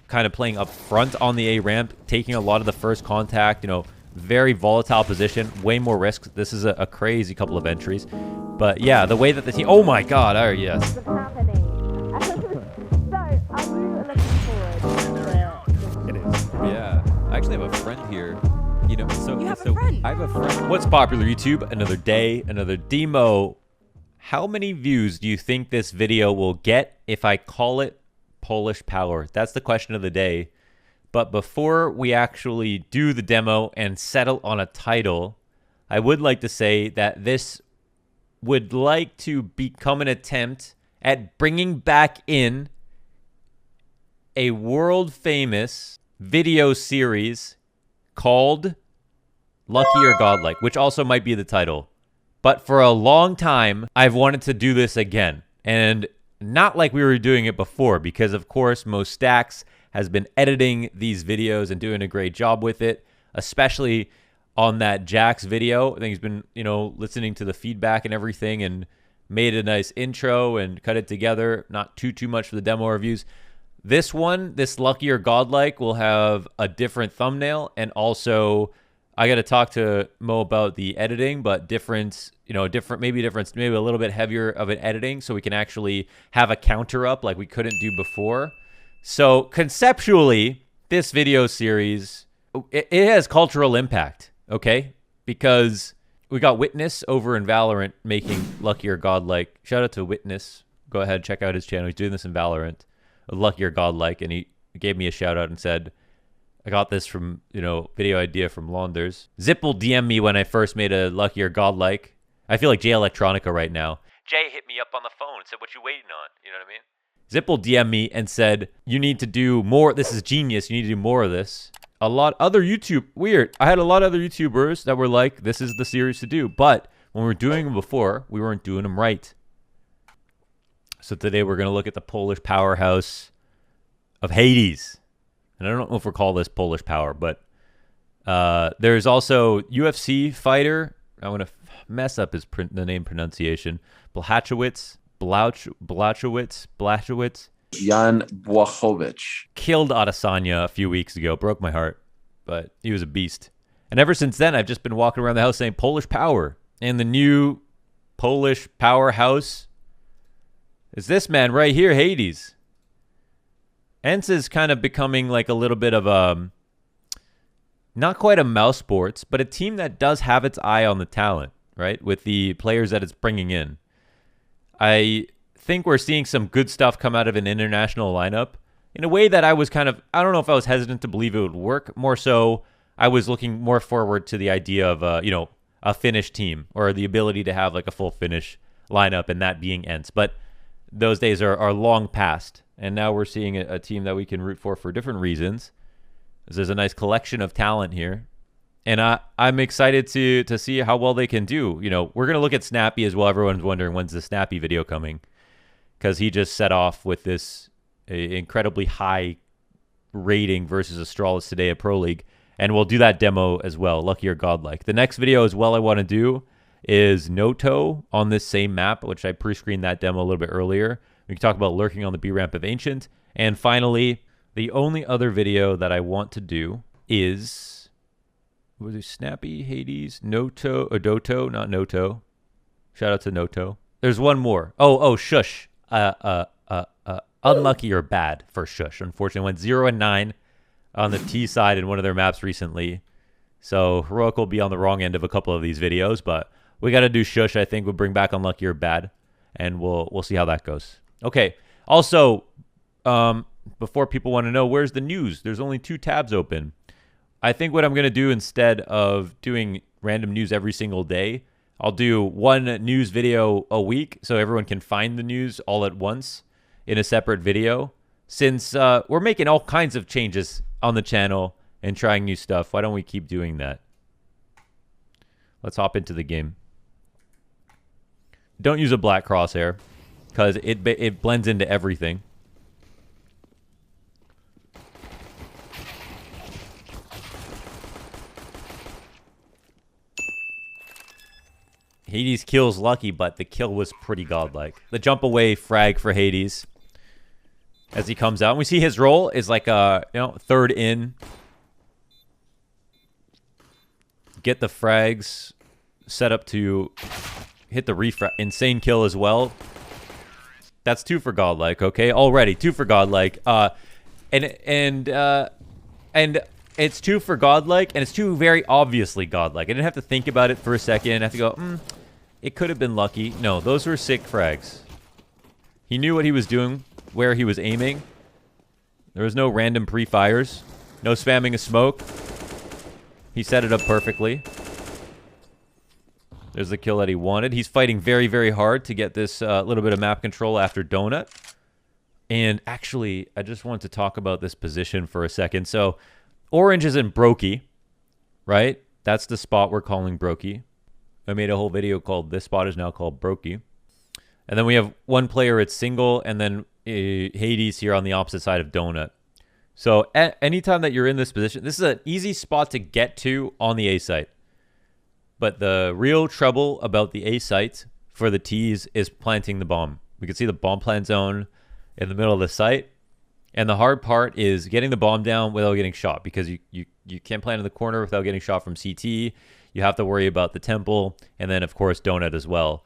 kind of playing up front on the A ramp, taking a lot of the first contact, you know, very volatile position, way more risks. This is a crazy couple of entries. But yeah, the way that the team... Oh my god, oh yes. So, are you looking forward to It is. Yeah. I actually have a friend here. You know, so... You have a friend? I have a friend. What's popular, YouTube? Another day, another demo. How many views do you think this video will get if I call it Polish Power? That's the question of the day. But before we actually do the demo and settle on a title, I would like to say that this would like to become an attempt at bringing back in a world famous video series called Lucky or Godlike, which also might be the title. But for a long time, I've wanted to do this again. And not like we were doing it before, because of course, MoStacks has been editing these videos and doing a great job with it, especially on that Jax video. I think he's been, you know, listening to the feedback and everything and made a nice intro and cut it together. Not too much for the demo reviews. This one, this Lucky or Godlike, will have a different thumbnail, and also I got to talk to Mo about the editing, but different, you know, maybe a little bit heavier of an editing, so we can actually have a counter up like we couldn't do before. So conceptually, this video series, it has cultural impact, okay? Because we got Witness over in Valorant making Lucky or Godlike. Shout out to Witness. Go ahead, check out his channel. He's doing this in Valorant, Lucky or Godlike, and he gave me a shout out and said, I got this from, you know, video idea from Launders. Zipple DM'd me when I first made a Lucky or Godlike. I feel like Jay Electronica right now. Jay hit me up on the phone and said, what you waiting on? You know what I mean? Zipple DM'd me and said, you need to do more. This is genius. You need to do more of this. A lot other weird. I had a lot of other YouTubers that were like, this is the series to do. But when we were doing them before, we weren't doing them right. So today we're going to look at the Polish powerhouse of Hades. And I don't know if we'll call this Polish Power, but there's also UFC fighter. I'm going to mess up the name pronunciation. Blachowicz. Jan Błachowicz. Killed Adesanya a few weeks ago. Broke my heart, but he was a beast. And ever since then, I've just been walking around the house saying Polish Power. And the new Polish powerhouse is this man right here, Hades. ENCE is kind of becoming like a little bit of a, not quite a mouse sports, but a team that does have its eye on the talent, right? With the players that it's bringing in. I think we're seeing some good stuff come out of an international lineup in a way that I was kind of, I don't know if I was hesitant to believe it would work. More so, I was looking more forward to the idea of, you know, a Finnish team or the ability to have like a full Finnish lineup and that being ENCE. But those days are long past. And now we're seeing a team that we can root for different reasons. There's a nice collection of talent here. And I'm excited to see how well they can do. You know, we're going to look at Snappy as well. Everyone's wondering, when's the Snappy video coming? Because he just set off with this incredibly high rating versus Astralis today at Pro League. And we'll do that demo as well, Lucky or Godlike. The next video as well I want to do is Noto on this same map, which I pre-screened that demo a little bit earlier. We can talk about lurking on the B ramp of Ancient. And finally, the only other video that I want to do is, was it Snappy, Hades, Noto, or Doto? Not Noto. Shout out to Noto. There's one more. Oh, Shush. Unlucky or bad for Shush. Unfortunately, went 0-9 on the T side in one of their maps recently. So Heroic will be on the wrong end of a couple of these videos, but we got to do Shush. I think we'll bring back Unlucky or bad, and we'll see how that goes. Okay. Also, before people want to know, where's the news? There's only 2 tabs open. I think what I'm going to do instead of doing random news every single day, I'll do one news video a week so everyone can find the news all at once in a separate video. Since we're making all kinds of changes on the channel and trying new stuff, why don't we keep doing that? Let's hop into the game. Don't use a black crosshair because it blends into everything. Hades kills Lucky, but the kill was pretty godlike. The jump away frag for Hades. as he comes out. And we see his role is like third in. Get the frags set up to hit the refrag. Insane kill as well. That's 2 for godlike, okay? Already 2 for godlike. And it's 2 for godlike, and it's 2 very obviously godlike. I didn't have to think about it for a second. I have to go, it could have been lucky. No, those were sick frags. He knew what he was doing, where he was aiming. There was no random pre-fires. No spamming of smoke. He set it up perfectly. There's the kill that he wanted. He's fighting very, very hard to get this little bit of map control after Donut. And actually, I just want to talk about this position for a second. So, orange is in Brokey, right? That's the spot we're calling Brokey. I made a whole video called This Spot is now called Brokey. And then we have one player at single, and then Hades here on the opposite side of Donut. So, anytime that you're in this position, this is an easy spot to get to on the A site. But the real trouble about the A site for the T's is planting the bomb. We can see the bomb plant zone in the middle of the site. And the hard part is getting the bomb down without getting shot, because you can't plant in the corner without getting shot from CT. You have to worry about the temple, and then, of course, Donut as well.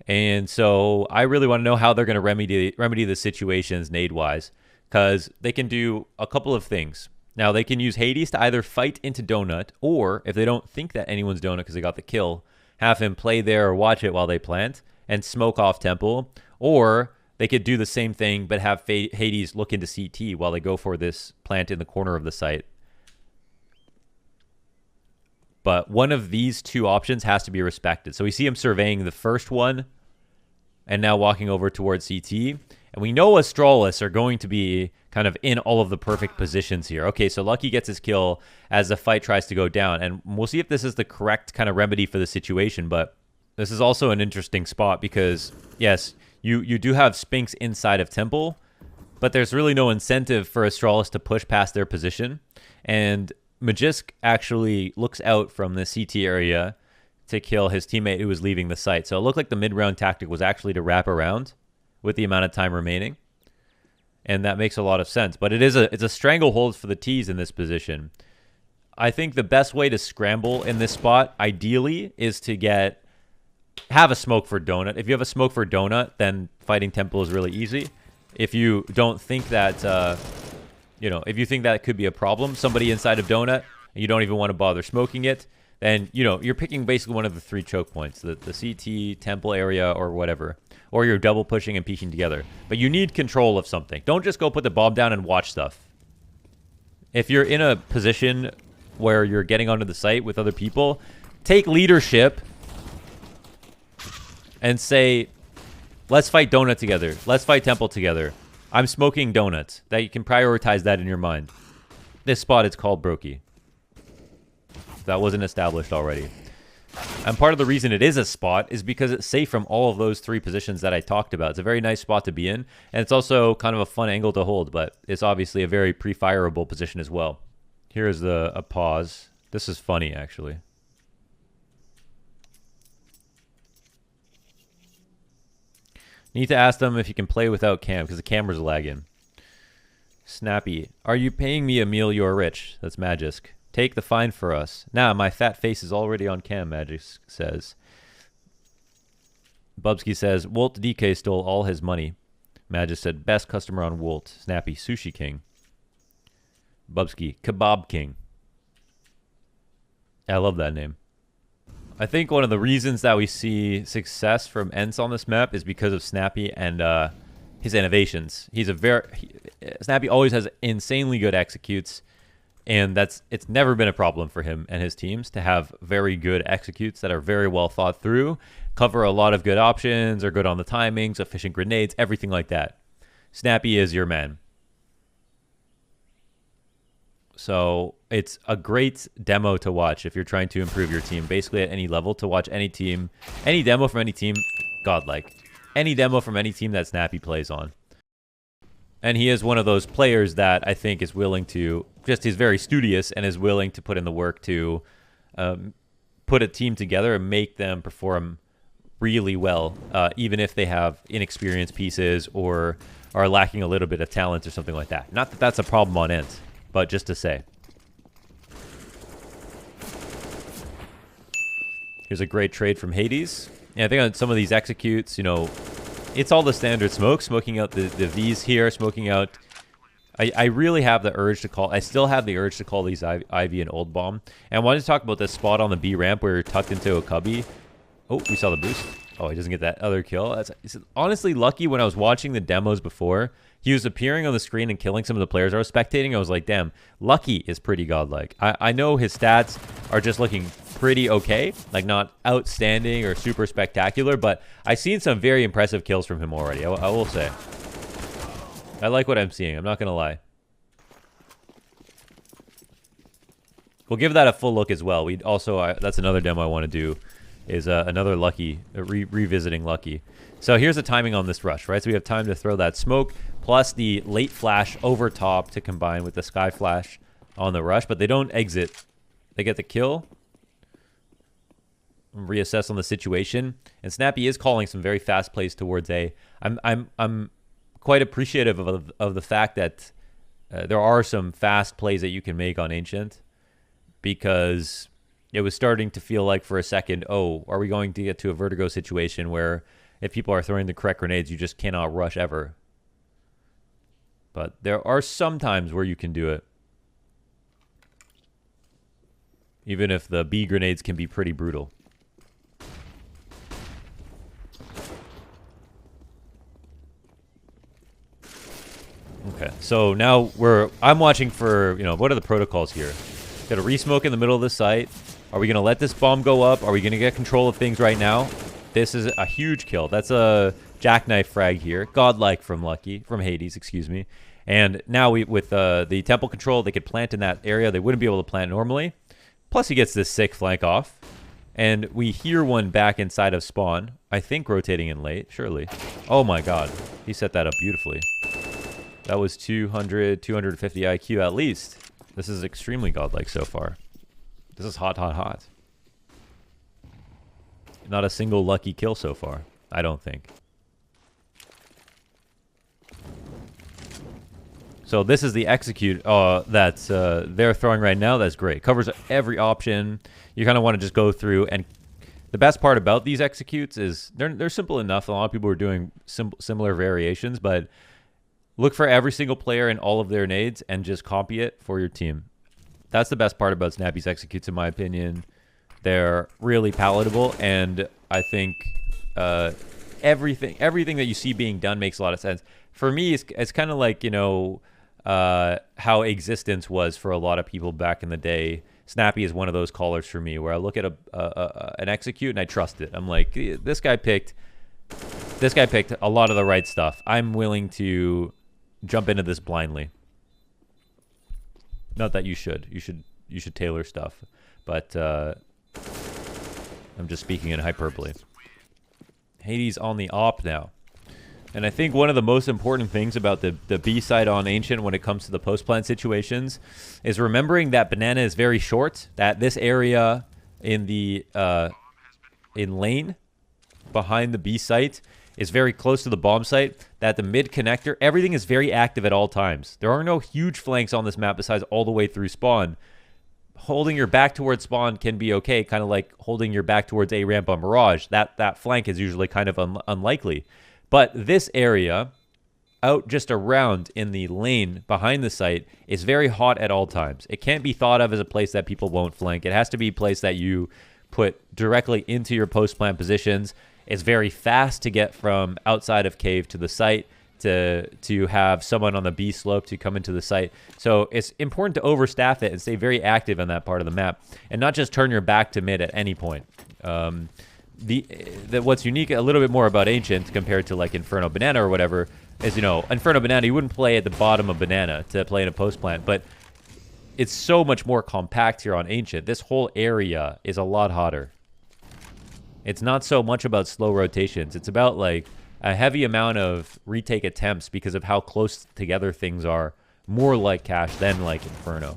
And so I really want to know how they're going to remedy the situations nade-wise, because they can do a couple of things. Now, they can use Hades to either fight into Donut, or if they don't think that anyone's Donut because they got the kill, have him play there or watch it while they plant and smoke off temple. Or they could do the same thing but have Hades look into CT while they go for this plant in the corner of the site. But one of these 2 options has to be respected. So we see him surveying the first one and now walking over towards CT. And we know Astralis are going to be kind of in all of the perfect positions here. Okay, so Lucky gets his kill as the fight tries to go down. And we'll see if this is the correct kind of remedy for the situation. But this is also an interesting spot because, yes, you do have Spinks inside of Temple, but there's really no incentive for Astralis to push past their position. And Magisk actually looks out from the CT area to kill his teammate who was leaving the site. So it looked like the mid-round tactic was actually to wrap around with the amount of time remaining. And that makes a lot of sense. But it's a stranglehold for the T's in this position. I think the best way to scramble in this spot, ideally, is to have a smoke for Donut. If you have a smoke for Donut, then fighting Temple is really easy. If you don't think that, if you think that could be a problem, somebody inside of Donut, and you don't even want to bother smoking it, then, you're picking basically one of the 3 choke points, the CT, Temple area, or whatever. Or you're double pushing and piecing together. But you need control of something. Don't just go put the bomb down and watch stuff. If you're in a position where you're getting onto the site with other people, take leadership and say, let's fight Donut together. Let's fight Temple together. I'm smoking donuts. That you can prioritize that in your mind. This spot is called Brokey. That wasn't established already. And part of the reason it is a spot is because it's safe from all of those 3 positions that I talked about. It's a very nice spot to be in, and it's also kind of a fun angle to hold, but it's obviously a very pre-fireable position as well. Here's a pause. This is funny, actually. Need to ask them if you can play without cam, because the camera's lagging. Snappy. Are you paying me a meal? You're rich. That's Magisk. Take the fine for us. Nah, my fat face is already on cam, Magisk says. Bubsky says, Wolt DK stole all his money. Magisk said, best customer on Wolt. Snappy, Sushi King. Bubsky, Kebab King. I love that name. I think one of the reasons that we see success from Ents on this map is because of Snappy and his innovations. Snappy always has insanely good executes. And it's never been a problem for him and his teams to have very good executes that are very well thought through, cover a lot of good options, are good on the timings, efficient grenades, everything like that. Snappy is your man. So it's a great demo to watch if you're trying to improve your team, basically at any level, to watch any team, any demo from any team, godlike. Any demo from any team that Snappy plays on. And he is one of those players that I think is willing to, he's very studious and is willing to put in the work to put a team together and make them perform really well, even if they have inexperienced pieces or are lacking a little bit of talent or something like that. Not that that's a problem on Ent, but just to say. Here's a great trade from Hades. And I think on some of these executes, you know, it's all the standard smoke. Smoking out the Vs here, smoking out... I really have the urge to call... I still have the urge to call these Ivy and Old Bomb. And I wanted to talk about this spot on the B ramp where you're tucked into a cubby. Oh, we saw the boost. Oh, he doesn't get that other kill. It's honestly lucky. When I was watching the demos before, he was appearing on the screen and killing some of the players I was spectating. I was like, damn, lucky is pretty godlike. I know his stats are just looking pretty okay, like not outstanding or super spectacular, but I've seen some very impressive kills from him already. I will say. I like what I'm seeing. I'm not going to lie. We'll give that a full look as well. We also, that's another demo I want to do, is another Lucky, revisiting Lucky. So here's the timing on this rush, right? So we have time to throw that smoke, plus the late flash over top to combine with the sky flash on the rush, but they don't exit. They get the kill. Reassess on the situation. And Snappy is calling some very fast plays towards A. I'm quite appreciative of the fact that there are some fast plays that you can make on Ancient, because it was starting to feel like for a second, oh, are we going to get to a Vertigo situation where if people are throwing the correct grenades, you just cannot rush ever? But there are some times where you can do it. Even if the B grenades can be pretty brutal. Okay, so now I'm watching for, you know, what are the protocols here? Got a resmoke in the middle of the site. Are we going to let this bomb go up? Are we going to get control of things right now? This is a huge kill. That's a jackknife frag here. Godlike from Hades, excuse me. And now with the temple control, they could plant in that area. They wouldn't be able to plant normally. Plus he gets this sick flank off. And we hear one back inside of spawn. I think rotating in late, surely. Oh my god. He set that up beautifully. That was 200, 250 IQ at least. This is extremely godlike so far. This is hot, hot, hot. Not a single lucky kill so far, I don't think. So this is the execute that they're throwing right now. That's great. Covers every option. You kind of want to just go through, and the best part about these executes is they're simple enough. A lot of people are doing similar variations, but look for every single player in all of their nades and just copy it for your team. That's the best part about Snappy's executes, in my opinion. They're really palatable, and I think everything that you see being done makes a lot of sense. For me, it's kind of like, you know, how Existence was for a lot of people back in the day. Snappy is one of those callers for me, where I look at an execute and I trust it. I'm like, this guy picked a lot of the right stuff. I'm willing to jump into this blindly. Not that you should. You should tailor stuff, but I'm just speaking in hyperbole. Hades on the op now. And I think one of the most important things about the B side on Ancient when it comes to the post-plant situations is remembering that Banana is very short, that this area in the in lane behind the B site is very close to the bomb site, that the mid connector, everything is very active at all times. There are no huge flanks on this map besides all the way through spawn. Holding your back towards spawn can be okay, kind of like holding your back towards A ramp on Mirage. That flank is usually kind of unlikely. But this area, out just around in the lane behind the site, is very hot at all times. It can't be thought of as a place that people won't flank. It has to be a place that you put directly into your post-plant positions. It's very fast to get from outside of cave to the site, to have someone on the B slope to come into the site. So it's important to overstaff it and stay very active in that part of the map, and not just turn your back to mid at any point. What's unique a little bit more about Ancient compared to like Inferno Banana or whatever is, you know, Inferno Banana, you wouldn't play at the bottom of Banana to play in a post plant, but it's so much more compact here on Ancient. This whole area is a lot hotter. It's not so much about slow rotations. It's about like a heavy amount of retake attempts because of how close together things are, more like Cash than like Inferno.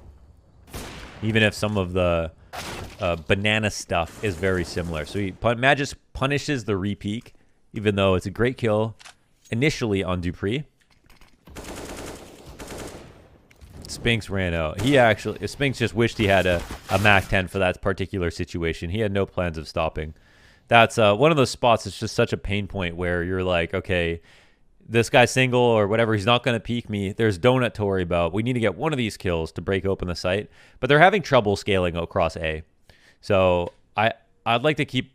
Even if some of the Banana stuff is very similar. So Magus punishes the re-peek, even though it's a great kill initially on Dupree. Spinks ran out. Spinks just wished he had a Mac 10 for that particular situation. He had no plans of stopping. That's one of those spots that's just such a pain point where you're like, okay, this guy's single or whatever, he's not going to peek me. There's donut to worry about. We need to get one of these kills to break open the site. But they're having trouble scaling across A. So I'd like to keep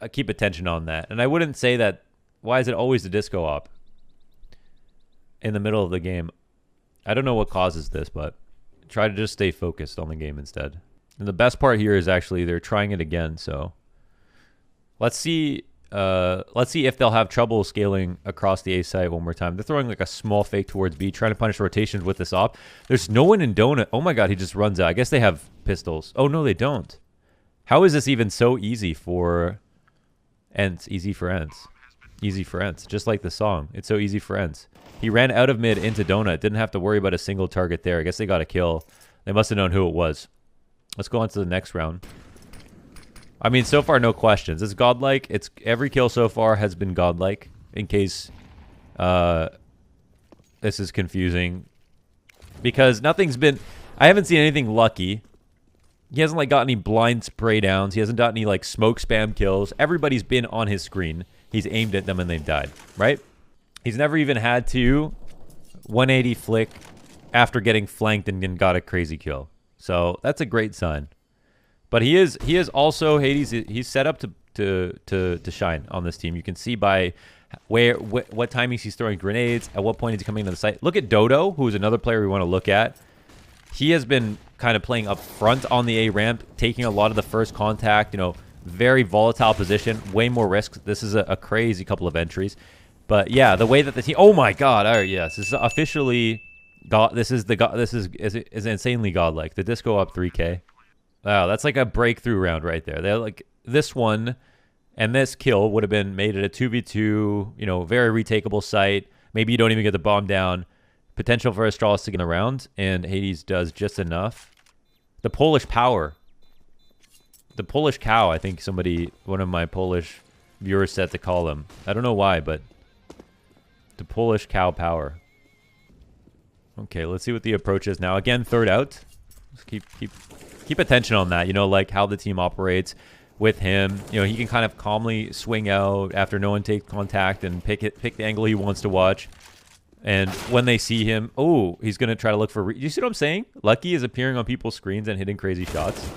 attention on that. And I wouldn't say that, why is it always the disco op in the middle of the game? I don't know what causes this, but try to just stay focused on the game instead. And the best part here is actually they're trying it again. So let's see if they'll have trouble scaling across the A site one more time. They're throwing like a small fake towards B, trying to punish rotations with this op. There's no one in donut. Oh my god, he just runs out. I guess they have pistols. Oh no, they don't. How is this even so easy for Ents? Easy for Ents. Easy for Ents. Just like the song. It's so easy for Ents. He ran out of mid into donut. Didn't have to worry about a single target there. I guess they got a kill. They must have known who it was. Let's go on to the next round. I mean, so far, no questions. It's godlike. Every kill so far has been godlike. In case this is confusing. Because nothing's been... I haven't seen anything lucky. He hasn't like got any blind spray downs. He hasn't got any like smoke spam kills. Everybody's been on his screen. He's aimed at them and they've died, right? He's never even had to 180 flick after getting flanked and then got a crazy kill. So that's a great sign. But he is also Hades. He's set up to shine on this team. You can see by what timings he's throwing grenades. At what point is he coming to the site? Look at Dodo, who is another player we want to look at. He has been kind of playing up front on the A ramp, taking a lot of the first contact. You know, very volatile position, way more risks. This is a crazy couple of entries. But yeah, the way that the team. Oh my God! All right, yes, this is officially god. This is insanely godlike. The disco up 3K. Wow, that's like a breakthrough round right there. They're like this one, and this kill would have been made at a 2v2. You know, very retakeable site. Maybe you don't even get the bomb down. Potential for Astralis to get around, and Hades does just enough. The Polish power. The Polish cow, I think one of my Polish viewers said to call him. I don't know why, but the Polish cow power. Okay, let's see what the approach is now. Again, third out. Just keep attention on that. You know, like how the team operates with him. You know, he can kind of calmly swing out after no one takes contact and pick the angle he wants to watch. And when they see him, oh, he's going to try to look for... You see what I'm saying? Lucky is appearing on people's screens and hitting crazy shots.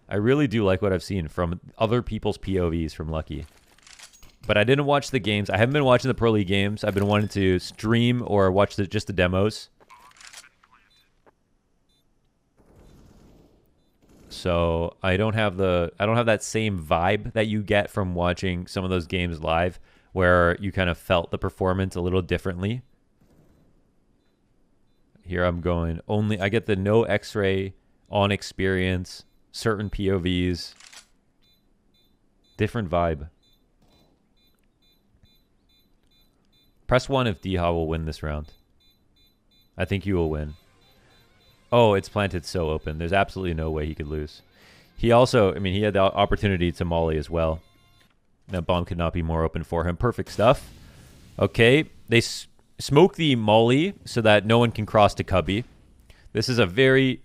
I really do like what I've seen from other people's POVs from Lucky. But I didn't watch the games. I haven't been watching the Pro League games. I've been wanting to stream or watch just the demos. So I don't have that same vibe that you get from watching some of those games live, where you kind of felt the performance a little differently. Here I'm going only. I get the no X-ray on experience, certain POVs, different vibe. Press 1 if Deha will win this round. I think you will win. Oh, it's planted so open. There's absolutely no way he could lose. He also, I mean, he had the opportunity to molly as well. That bomb could not be more open for him. Perfect stuff. Okay, they smoke the molly so that no one can cross to Cubby. This is a very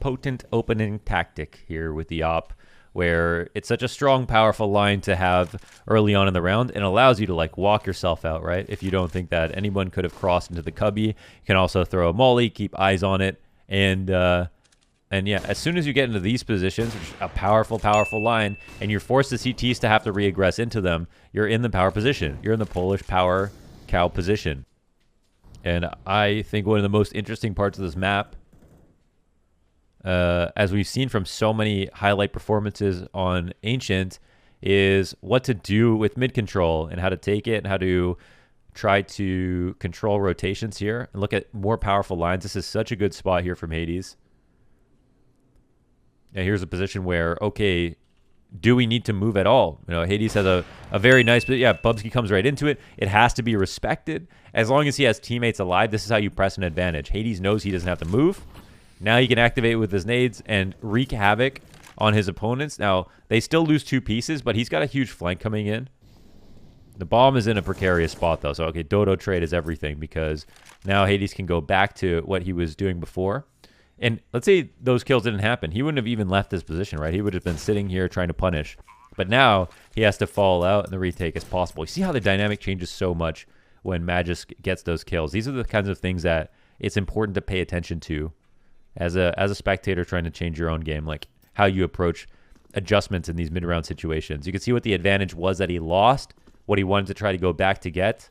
potent opening tactic here with the op, where it's such a strong, powerful line to have early on in the round, and allows you to like walk yourself out, right? If you don't think that anyone could have crossed into the Cubby, you can also throw a molly, keep eyes on it, and yeah, as soon as you get into these positions, which is a powerful, powerful line, and you're forced the CTs to have to re-aggress into them, you're in the power position. You're in the Polish power cow position. And I think one of the most interesting parts of this map, as we've seen from so many highlight performances on Ancient, is what to do with mid control and how to take it and how to try to control rotations here and look at more powerful lines. This is such a good spot here from Hades. Yeah, here's a position where, okay, do we need to move at all? You know, Hades has a very nice, but yeah, Bubsky comes right into it. It has to be respected. As long as he has teammates alive, this is how you press an advantage. Hades knows he doesn't have to move. Now he can activate with his nades and wreak havoc on his opponents. Now, they still lose 2 pieces, but he's got a huge flank coming in. The bomb is in a precarious spot, though. So, okay, Dodo trade is everything, because now Hades can go back to what he was doing before And let's say those kills didn't happen. He wouldn't have even left his position, right? He would have been sitting here trying to punish. But now he has to fall out and the retake is possible. You see how the dynamic changes so much when Magus gets those kills. These are the kinds of things that it's important to pay attention to as a spectator trying to change your own game, like how you approach adjustments in these mid-round situations. You can see what the advantage was that he lost, what he wanted to try to go back to get,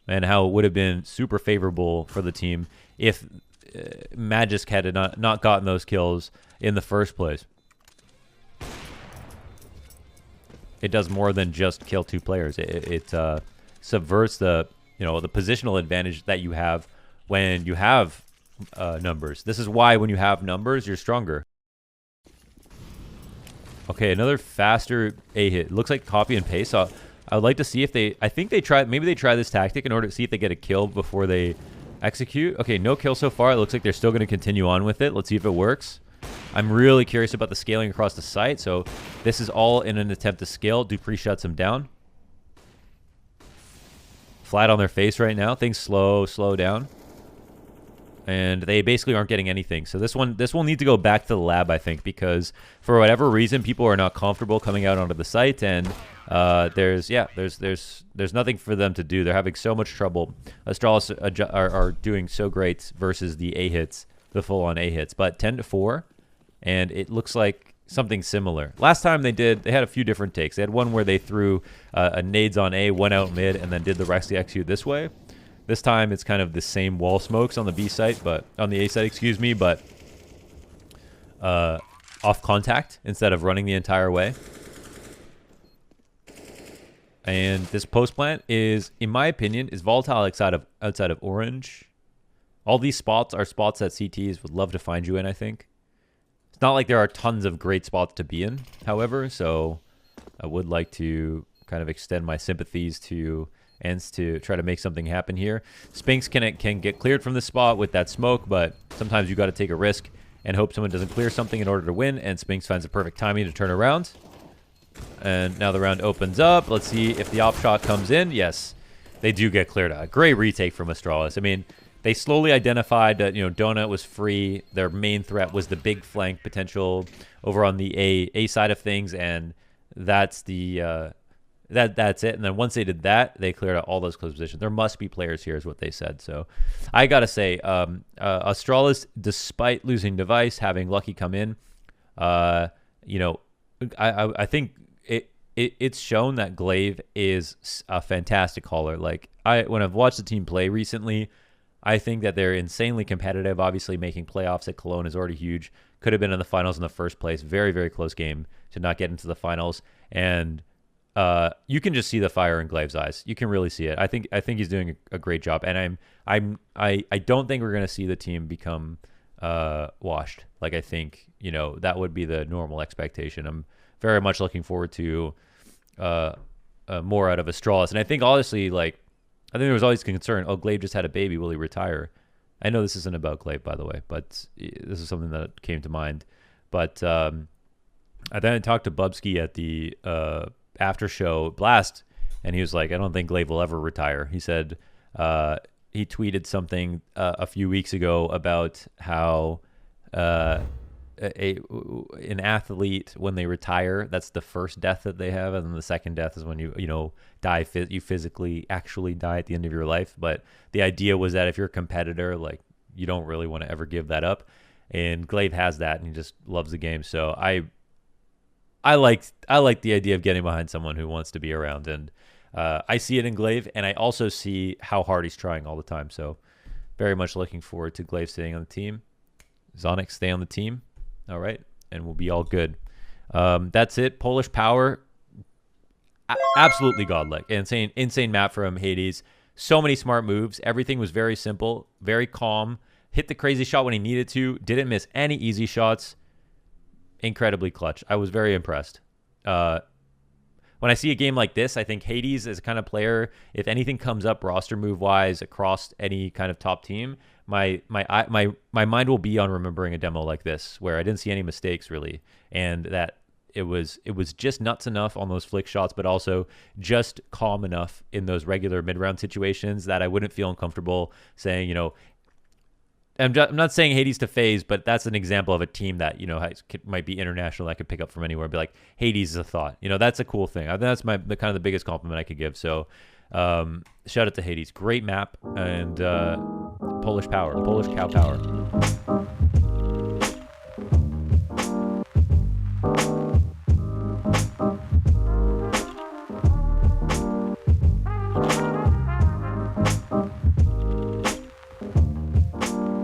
and how it would have been super favorable for the team if Magus had not gotten those kills in the first place. It does more than just kill two players. It subverts the the positional advantage that you have when you have numbers. This is why when you have numbers, you're stronger. Okay, another faster A hit. Looks like copy and paste. So I would like to see if they... I think they try... Maybe they try this tactic in order to see if they get a kill before they execute. Okay, no kill so far. It looks like they're still going to continue on with it. Let's see if it works. I'm really curious about the scaling across the site. So this is all in an attempt to scale. Dupree shuts him down. Flat on their face right now. Things slow down. And they basically aren't getting anything. So this will need to go back to the lab, I think, because for whatever reason, people are not comfortable coming out onto the site, and there's nothing for them to do. They're having so much trouble. Astralis are doing so great versus the A hits, the full-on A hits, but 10-4, and it looks like something similar. Last time they had a few different takes. They had one where they threw a nades on A, one out mid, and then did the rest of the execute this way. This time it's kind of the same wall smokes on the B site, but on the A site, excuse me, but off contact instead of running the entire way. And this post plant is, in my opinion, is volatile outside of orange. All these spots are spots that CTs would love to find you in, I think. It's not like there are tons of great spots to be in, however, so I would like to kind of extend my sympathies to ends to try to make something happen here. Spinks can get cleared from the spot with that smoke, but sometimes you got to take a risk and hope someone doesn't clear something in order to win, and Spinks finds the perfect timing to turn around. And now the round opens up. Let's see if the op shot comes in. Yes, they do get cleared out. Great retake from Astralis. I mean, they slowly identified that, Donut was free. Their main threat was the big flank potential over on the A side of things, and that's the... That's it. And then once they did that, they cleared out all those close positions. There must be players here is what they said. So I got to say, Astralis, despite losing device, having Lucky come in, I think it's shown that Glaive is a fantastic caller. Like, when I've watched the team play recently, I think that they're insanely competitive. Obviously, making playoffs at Cologne is already huge. Could have been in the finals in the first place. Very, very close game to not get into the finals. And you can just see the fire in Glaive's eyes. You can really see it. I think he's doing a great job, and I don't think we're gonna see the team become washed. Like, I think that would be the normal expectation. I'm very much looking forward to more out of Astralis, and I think honestly, like, I think there was always concern. Oh, Glaive just had a baby. Will he retire? I know this isn't about Glaive, by the way, but this is something that came to mind. But I then talked to Bubsky at the after show blast, and he was like, I don't think Glaive will ever retire. He said he tweeted something a few weeks ago about how an athlete, when they retire, that's the first death that they have, and then the second death is when you die. You physically actually die at the end of your life. But the idea was that if you're a competitor, like, you don't really want to ever give that up, and Glaive has that, and he just loves the game. So I like the idea of getting behind someone who wants to be around, and I see it in Glaive, and I also see how hard he's trying all the time. So very much looking forward to Glaive staying on the team. Zonic, stay on the team. All right, and we'll be all good. That's it. Polish Power, absolutely godlike. Insane map from Hades. So many smart moves. Everything was very simple, very calm. Hit the crazy shot when he needed to. Didn't miss any easy shots. Incredibly clutch. I was very impressed. When I see a game like this, I think Hades is a kind of player, if anything comes up roster move wise across any kind of top team, my mind will be on remembering a demo like this, where I didn't see any mistakes really, and that it was just nuts enough on those flick shots, but also just calm enough in those regular mid-round situations that I wouldn't feel uncomfortable saying, I'm not saying Hades to FaZe, but that's an example of a team that, you know, might be international. I could pick up from anywhere. Be like, Hades is a thought. You know, that's a cool thing. I think that's the kind of the biggest compliment I could give. So, shout out to Hades. Great map and Polish power, Polish cow power.